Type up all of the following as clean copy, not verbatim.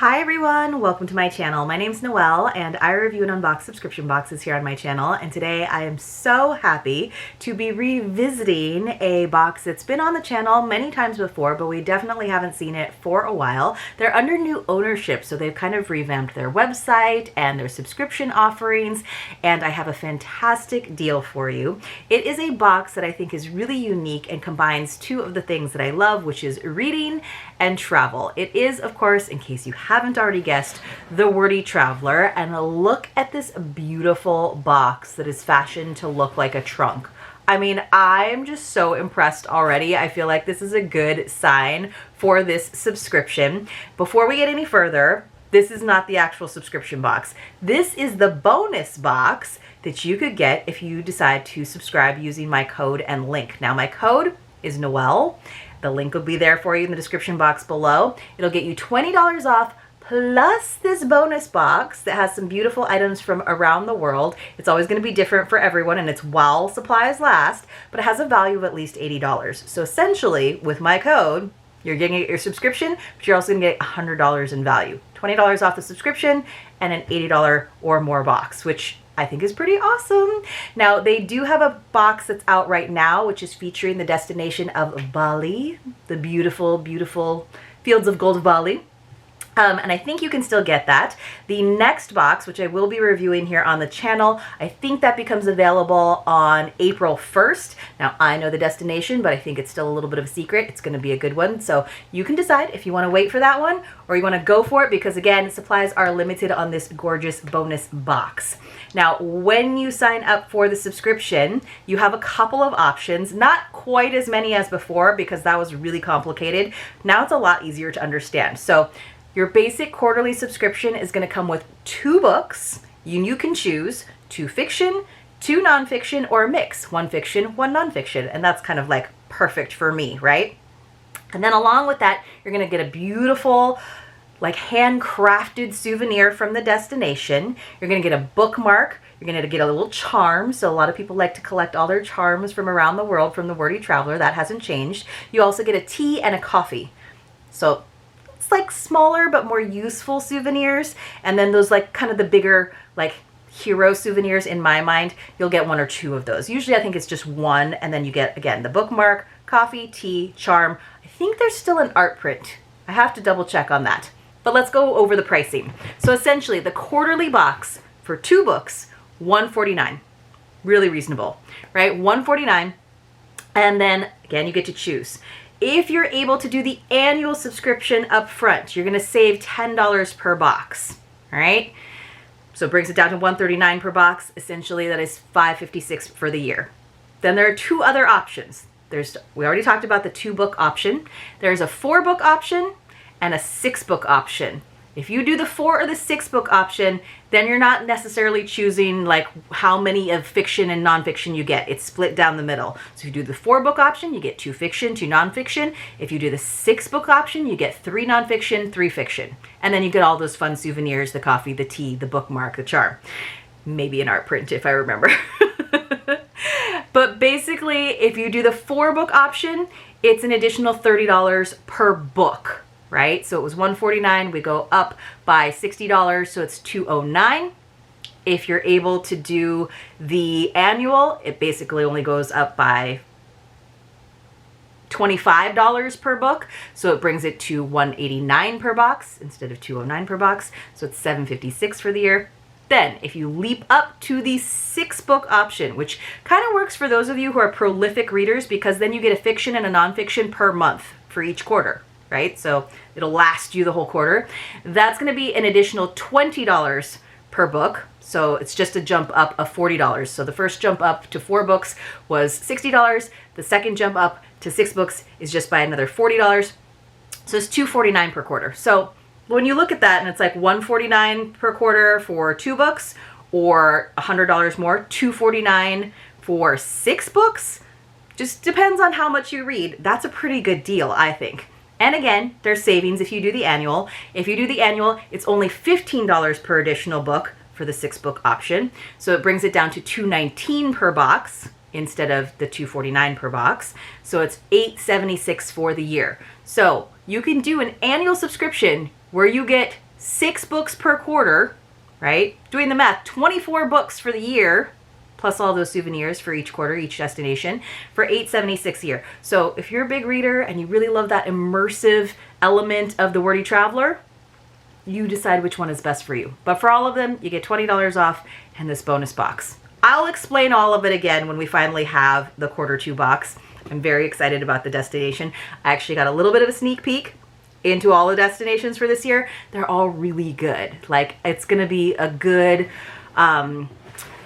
Hi everyone, welcome to my channel. My name's Noel and I review and unbox subscription boxes here on my channel, and today I am so happy to be revisiting a box that's been on the channel many times before, but we definitely haven't seen it for a while. They're under new ownership, so they've kind of revamped their website and their subscription offerings, and I have a fantastic deal for you. It is a box that I think is really unique and combines two of the things that I love, which is reading and travel. It is, of course, in case you haven't already guessed, the Wordy Traveler, and look at this beautiful box that is fashioned to look like a trunk. I mean, I'm just so impressed already. I feel like this is a good sign for this subscription. Before we get any further, this is not the actual subscription box. This is the bonus box that you could get if you decide to subscribe using my code and link. Now, my code is Noel. The link will be there for you in the description box below. It'll get you $20 off plus this bonus box that has some beautiful items from around the world. It's always going to be different for everyone, and it's while supplies last, but it has a value of at least $80. So essentially, with my code, you're getting your subscription, but you're also going to get $100 in value. $20 off the subscription and an $80 or more box, which I think is pretty awesome. Now, they do have a box that's out right now, which is featuring the destination of Bali, the beautiful, beautiful fields of gold of Bali. And I think you can still get that. The next box, which I will be reviewing here on the channel, I think that becomes available on April 1st. Now, I know the destination, but I think it's still a little bit of a secret. It's going to be a good one. So you can decide if you want to wait for that one or you want to go for it, because again, supplies are limited on this gorgeous bonus box. Now, when you sign up for the subscription, you have a couple of options, not quite as many as before because that was really complicated. Now it's a lot easier to understand. So your basic quarterly subscription is going to come with 2 books. You can choose 2 fiction, 2 nonfiction, or a mix, 1 fiction, 1 nonfiction. And that's kind of like perfect for me, right? And then along with that, you're going to get a beautiful, like handcrafted souvenir from the destination. You're going to get a bookmark. You're going to get a little charm. So a lot of people like to collect all their charms from around the world from the Wordy Traveler. That hasn't changed. You also get a tea and a coffee. So like smaller but more useful souvenirs, and then those like kind of the bigger like hero souvenirs in my mind, you'll get 1 or 2 of those. Usually I think it's just 1, and then you get again the bookmark, coffee, tea, charm. I think there's still an art print. I have to double check on that, but let's go over the pricing. So essentially the quarterly box for 2 books, $149. Really reasonable, right? $149, and then again you get to choose. If you're able to do the annual subscription up front, you're going to save $10 per box, all right? So it brings it down to $139 per box. Essentially, that is $556 for the year. Then there are 2 other options. We already talked about the 2-book option. There's a 4-book option and a 6-book option. If you do the 4 or the 6-book option, then you're not necessarily choosing like how many of fiction and nonfiction you get. It's split down the middle. So if you do the 4-book option, you get 2 fiction, 2 nonfiction. If you do the 6-book option, you get 3 nonfiction, 3 fiction. And then you get all those fun souvenirs, the coffee, the tea, the bookmark, the charm. Maybe an art print if I remember. But basically, if you do the 4-book option, it's an additional $30 per book. Right? So it was $149. We go up by $60, so it's $209. If you're able to do the annual, it basically only goes up by $25 per book, so it brings it to $189 per box instead of $209 per box, so it's $756 for the year. Then, if you leap up to the 6-book option, which kind of works for those of you who are prolific readers, because then you get a fiction and a nonfiction per month for each quarter. Right? So it'll last you the whole quarter. That's going to be an additional $20 per book. So it's just a jump up of $40. So the first jump up to 4 books was $60. The second jump up to 6 books is just by another $40. So it's $249 per quarter. So when you look at that and it's like $149 per quarter for 2 books or $100 more, $249 for 6 books, just depends on how much you read. That's a pretty good deal, I think. And again, there's savings if you do the annual. If you do the annual, it's only $15 per additional book for the 6-book option. So it brings it down to $219 per box instead of the $249 per box. So it's $876 for the year. So you can do an annual subscription where you get 6 books per quarter, right? Doing the math, 24 books for the year, plus all those souvenirs for each quarter, each destination, for $8.76 a year. So if you're a big reader and you really love that immersive element of the Wordy Traveler, you decide which one is best for you. But for all of them, you get $20 off and this bonus box. I'll explain all of it again when we finally have the quarter 2 box. I'm very excited about the destination. I actually got a little bit of a sneak peek into all the destinations for this year. They're all really good. Like, it's gonna be a good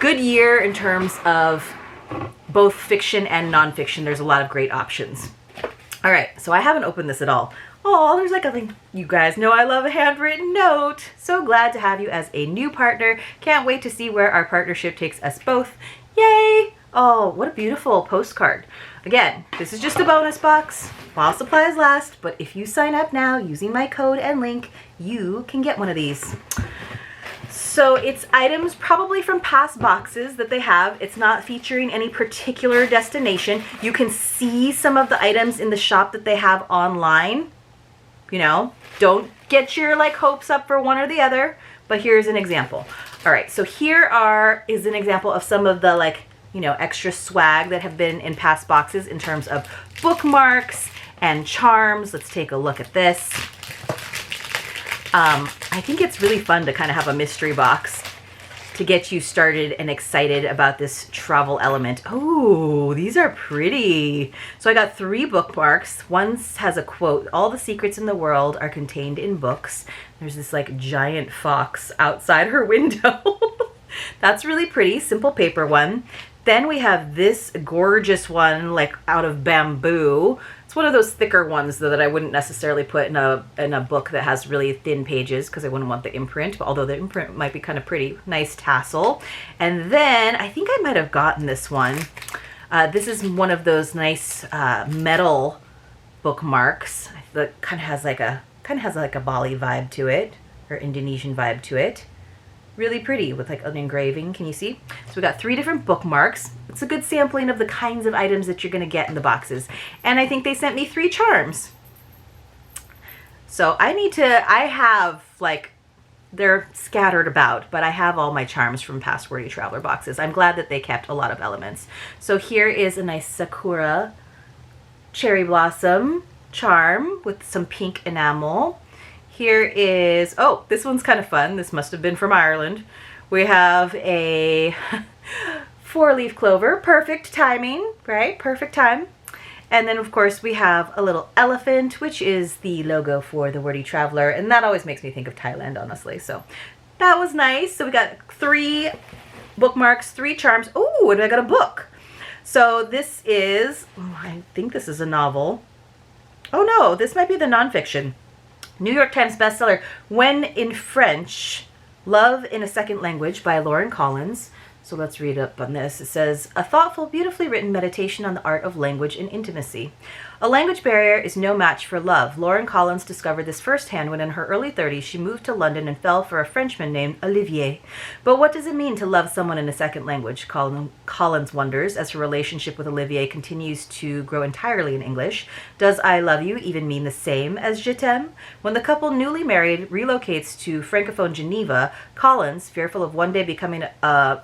year in terms of both fiction and nonfiction. There's a lot of great options. All right, so I haven't opened this at all. Oh, there's like a thing. You guys know I love a handwritten note. So glad to have you as a new partner. Can't wait to see where our partnership takes us both. Yay! Oh, what a beautiful postcard. Again, this is just a bonus box while supplies last, but if you sign up now using my code and link, you can get one of these. So it's items probably from past boxes that they have. It's not featuring any particular destination. You can see some of the items in the shop that they have online. You know, don't get your like hopes up for one or the other, but here's an example. All right, so here is an example of some of the like, you know, extra swag that have been in past boxes in terms of bookmarks and charms. Let's take a look at this. I think it's really fun to kind of have a mystery box to get you started and excited about this travel element. Oh, these are pretty. So I got 3 bookmarks. One has a quote, "All the secrets in the world are contained in books." There's this like giant fox outside her window. That's really pretty, simple paper one. Then we have this gorgeous one, like out of bamboo. It's one of those thicker ones though that I wouldn't necessarily put in a book that has really thin pages because I wouldn't want the imprint, although the imprint might be kind of pretty. Nice tassel. And then I think I might have gotten this one. This is one of those nice metal bookmarks that kind of has like a Bali vibe to it, or Indonesian vibe to it. Really pretty with like an engraving. Can you see? So we got 3 different bookmarks. It's a good sampling of the kinds of items that you're going to get in the boxes. And I think they sent me 3 charms. So I have like, they're scattered about, but I have all my charms from past Wordy Traveler boxes. I'm glad that they kept a lot of elements. So here is a nice sakura cherry blossom charm with some pink enamel. Here is, oh, this one's kind of fun. This must have been from Ireland. We have a 4-leaf clover. Perfect timing, right? Perfect time. And then, of course, we have a little elephant, which is the logo for the Wordy Traveler. And that always makes me think of Thailand, honestly. So that was nice. So we got 3 bookmarks, 3 charms. Oh, and I got a book. So this is, I think this is a novel. Oh, no, this might be the nonfiction. New York Times bestseller, When in French, Love in a Second Language by Lauren Collins. So let's read up on this. It says, a thoughtful, beautifully written meditation on the art of language and intimacy. A language barrier is no match for love. Lauren Collins discovered this firsthand when in her early 30s she moved to London and fell for a Frenchman named Olivier. But what does it mean to love someone in a second language? Collins wonders as her relationship with Olivier continues to grow entirely in English. Does I love you even mean the same as je t'aime? When the couple newly married relocates to Francophone Geneva, Collins, fearful of one day becoming a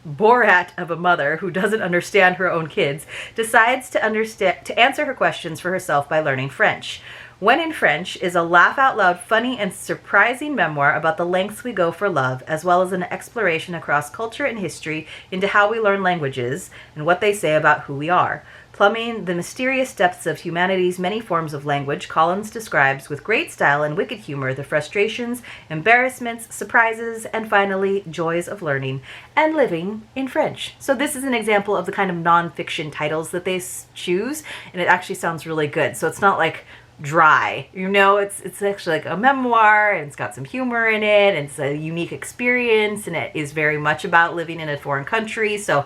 Borat of a mother who doesn't understand her own kids, decides to answer her questions for herself by learning French. When in French is a laugh-out-loud, funny, and surprising memoir about the lengths we go for love, as well as an exploration across culture and history into how we learn languages and what they say about who we are. Plumbing the mysterious depths of humanity's many forms of language, Collins describes with great style and wicked humor the frustrations, embarrassments, surprises, and finally, joys of learning and living in French. So this is an example of the kind of nonfiction titles that they choose, and it actually sounds really good. So it's not like dry, you know, it's actually like a memoir, and it's got some humor in it, and it's a unique experience, and it is very much about living in a foreign country. So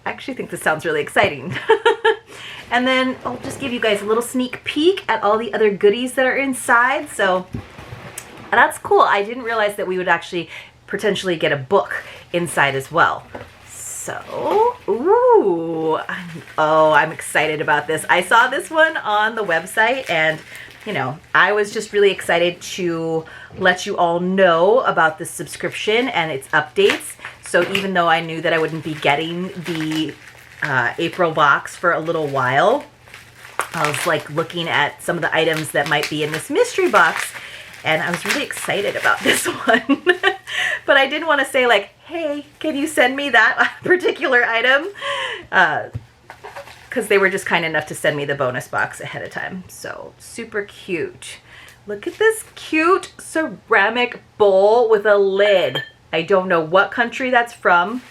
I actually think this sounds really exciting. And then I'll just give you guys a little sneak peek at all the other goodies that are inside. So that's cool. I didn't realize that we would actually potentially get a book inside as well. So, ooh, I'm excited about this. I saw this one on the website and you know, I was just really excited to let you all know about this subscription and its updates. So even though I knew that I wouldn't be getting the April box for a little while, I was like looking at some of the items that might be in this mystery box, and I was really excited about this one. But I didn't want to say like, hey, can you send me that particular item? Because they were just kind enough to send me the bonus box ahead of time. So super cute. Look at this cute ceramic bowl with a lid. I don't know what country that's from,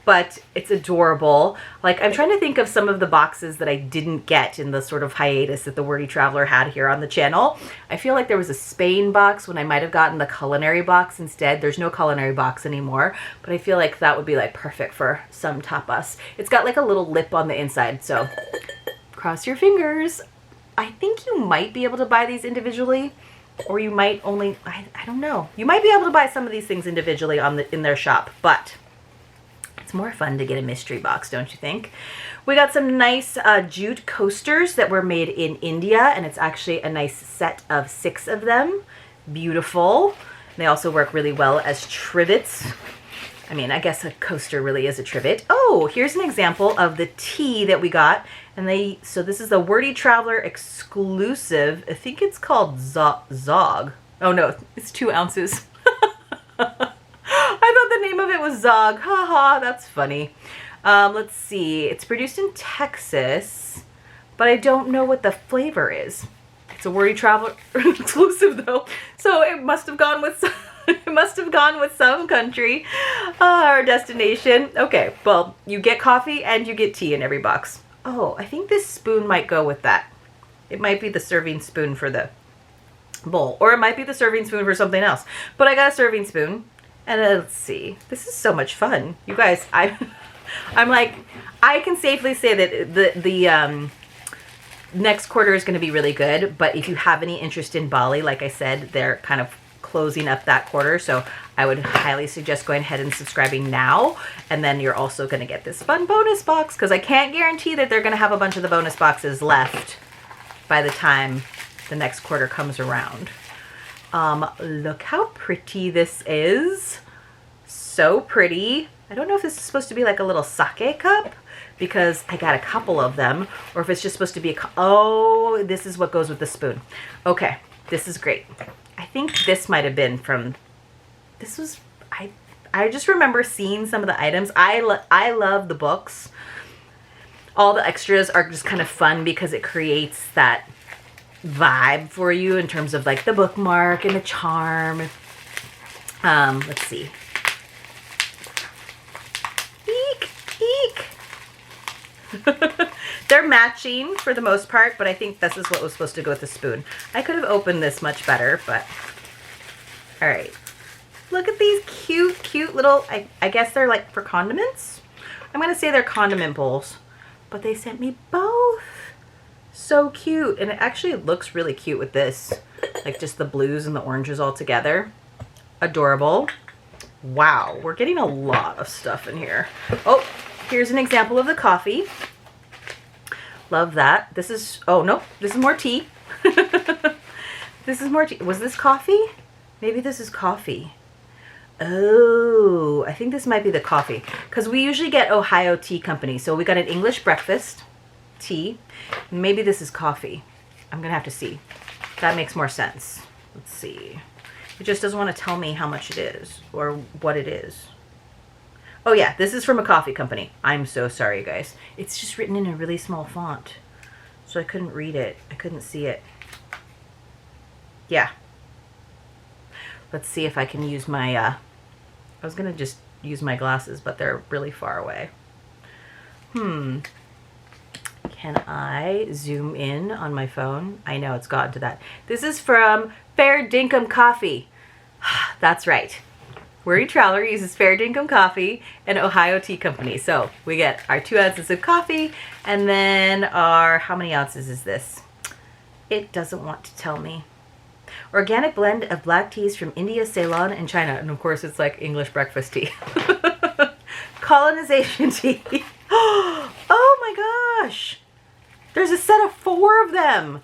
but it's adorable. Like, I'm trying to think of some of the boxes that I didn't get in the sort of hiatus that the Wordy Traveler had here on the channel. I feel like there was a Spain box when I might have gotten the culinary box instead. There's no culinary box anymore, but I feel like that would be like perfect for some tapas. It's got like a little lip on the inside, so cross your fingers. I think you might be able to buy these individually, or you might only, I don't know. You might be able to buy some of these things individually in their shop, but it's more fun to get a mystery box, don't you think? We got some nice jute coasters that were made in India, and it's actually a nice set of 6 of them. Beautiful. They also work really well as trivets. I mean, I guess a coaster really is a trivet. Oh, here's an example of the tea that we got. And so this is the Wordy Traveler exclusive. I think it's called Zog. Oh no, it's 2 ounces. I thought the name of it was Zog. Haha, that's funny. Let's see. It's produced in Texas, but I don't know what the flavor is. It's a Wordy Traveler exclusive though, so it must have gone with some country or destination. Okay, well, you get coffee and you get tea in every box. Oh, I think this spoon might go with that. It might be the serving spoon for the bowl, or it might be the serving spoon for something else. But I got a serving spoon. And let's see, this is so much fun. You guys, I'm like, I can safely say that the next quarter is going to be really good. But if you have any interest in Bali, like I said, they're kind of closing up that quarter. So I would highly suggest going ahead and subscribing now. And then you're also going to get this fun bonus box, because I can't guarantee that they're going to have a bunch of the bonus boxes left by the time the next quarter comes around. Look how pretty this is. So pretty. I don't know if this is supposed to be like a little sake cup, because I got a couple of them, or if it's just supposed to be oh, this is what goes with the spoon. Okay, this is great. I think this might have been from, this was, I just remember seeing some of the items. I love the books. All the extras are just kind of fun because it creates that vibe for you in terms of like the bookmark and the charm. Let's see. Eek, eek. They're matching for the most part, but I think this is what was supposed to go with the spoon. I could have opened this much better, but all right. Look at these cute, cute little, I guess they're like for condiments. I'm going to say they're condiment bowls, but they sent me both. So cute. And it actually looks really cute with this, like just the blues and the oranges all together. Adorable. Wow, we're getting a lot of stuff in here. Oh, here's an example of the coffee. Love that. This is, oh no, this is more tea. This is more tea. Was this coffee? Maybe this is coffee. Oh, I think this might be the coffee, because we usually get Ohio Tea Company. So we got an English breakfast tea. Maybe this is coffee. I'm gonna have to see. That makes more sense. Let's see. It just doesn't want to tell me how much it is or what it is. Oh yeah, this is from a coffee company. I'm so sorry, you guys. It's just written in a really small font, so I couldn't read it. I couldn't see it. Yeah. Let's see if I can use my, I was gonna just use my glasses, but they're really far away. Can I zoom in on my phone? I know it's gotten to that. This is from Fair Dinkum Coffee. That's right. Wordy Traveler uses Fair Dinkum Coffee and Ohio Tea Company. So we get our 2 ounces of coffee, and then our, how many ounces is this? It doesn't want to tell me. Organic blend of black teas from India, Ceylon, and China. And of course it's like English breakfast tea. Colonization tea. Oh my gosh. There's a set of 4 of them.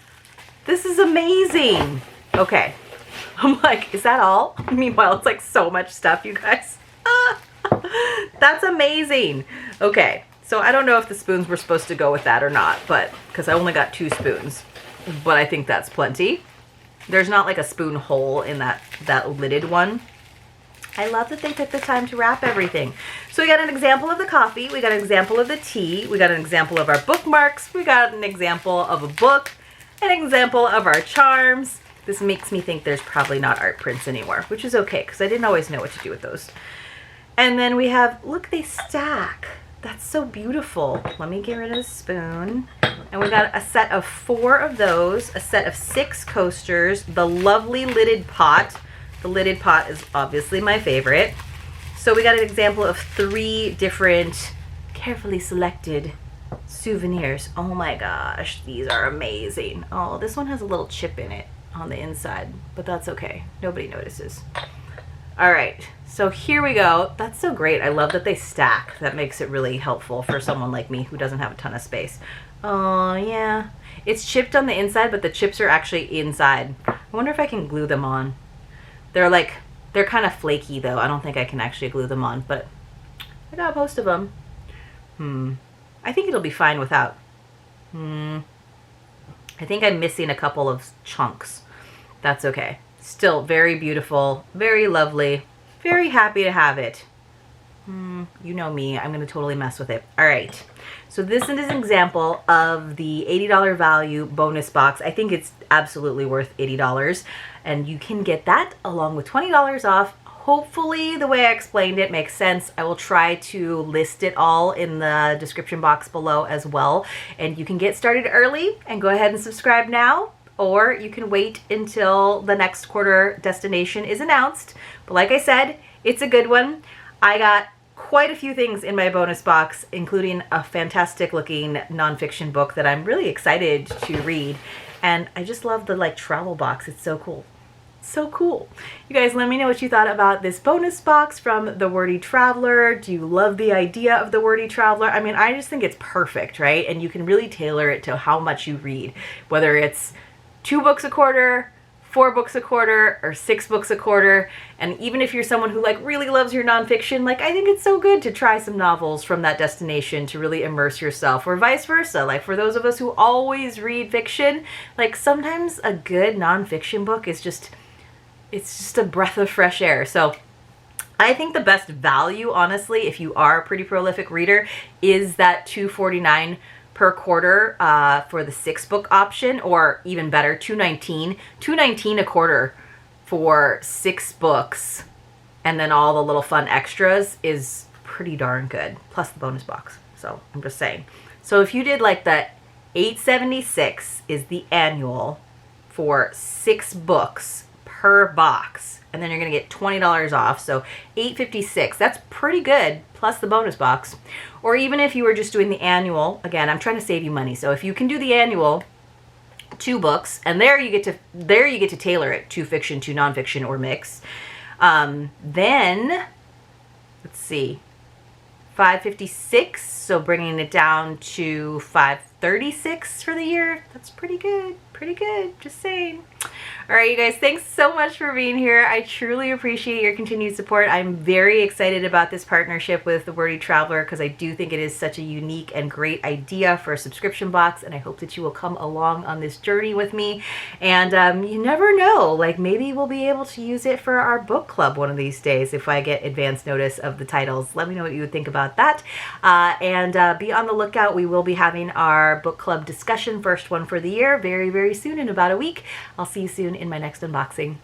This is amazing. Okay. I'm like, is that all? Meanwhile, it's like so much stuff, you guys. That's amazing. Okay. So I don't know if the spoons were supposed to go with that or not, but because I only got 2 spoons, but I think that's plenty. There's not like a spoon hole in that lidded one. I love that they took the time to wrap everything. So we got an example of the coffee. We got an example of the tea. We got an example of our bookmarks. We got an example of a book. An example of our charms. This makes me think there's probably not art prints anymore, which is okay because I didn't always know what to do with those. And then we have, look, they stack. That's so beautiful. Let me get rid of the spoon. And we got a set of 4 of those, a set of 6 coasters, the lovely lidded pot. The lidded pot is obviously my favorite. So we got an example of 3 different carefully selected souvenirs. Oh my gosh, these are amazing. Oh, this one has a little chip in it on the inside, but that's okay. Nobody notices. All right, so here we go. That's so great. I love that they stack. That makes it really helpful for someone like me who doesn't have a ton of space. Oh yeah, it's chipped on the inside, but the chips are actually inside. I wonder if I can glue them on. They're kind of flaky though. I don't think I can actually glue them on, but I got most of them. I think it'll be fine without. I think I'm missing a couple of chunks. That's okay. Still very beautiful, very lovely, very happy to have it. You know me, I'm going to totally mess with it. All right. So this is an example of the $80 value bonus box. I think it's absolutely worth $80. And you can get that along with $20 off. Hopefully the way I explained it makes sense. I will try to list it all in the description box below as well. And you can get started early and go ahead and subscribe now. Or you can wait until the next quarter destination is announced. But like I said, it's a good one. I got quite a few things in my bonus box, including a fantastic looking nonfiction book that I'm really excited to read. And I just love the travel box. It's so cool. So cool. You guys, let me know what you thought about this bonus box from the Wordy Traveler. Do you love the idea of the Wordy Traveler? I mean, I just think it's perfect, right? And you can really tailor it to how much you read, whether it's 2 books a quarter, 4 books a quarter, or 6 books a quarter. And even if you're someone who really loves your nonfiction, I think it's so good to try some novels from that destination to really immerse yourself, or vice versa. For those of us who always read fiction, sometimes a good nonfiction book is it's just a breath of fresh air. So I think the best value, honestly, if you are a pretty prolific reader, is that $2.49 per quarter for the 6-book option, or even better, $2.19 a quarter for 6 books, and then all the little fun extras is pretty darn good, plus the bonus box. So I'm just saying. So if you did the $8.76 is the annual for 6 books per box, and then you're gonna get $20 off, so $8.56. That's pretty good, plus the bonus box. Or even if you were just doing the annual, again, I'm trying to save you money. So if you can do the annual 2 books, and there you get to tailor it to fiction, to nonfiction, or mix. Then let's see, $5.56. So bringing it down to $5.36 for the year. That's pretty good. Pretty good. Just saying. All right, you guys, thanks so much for being here. I truly appreciate your continued support. I'm very excited about this partnership with the Wordy Traveler because I do think it is such a unique and great idea for a subscription box, and I hope that you will come along on this journey with me. And you never know, maybe we'll be able to use it for our book club one of these days if I get advance notice of the titles. Let me know what you would think about that. And be on the lookout. We will be having our book club discussion, first one for the year, very, very soon, in about a week. I'll see you soon in my next unboxing.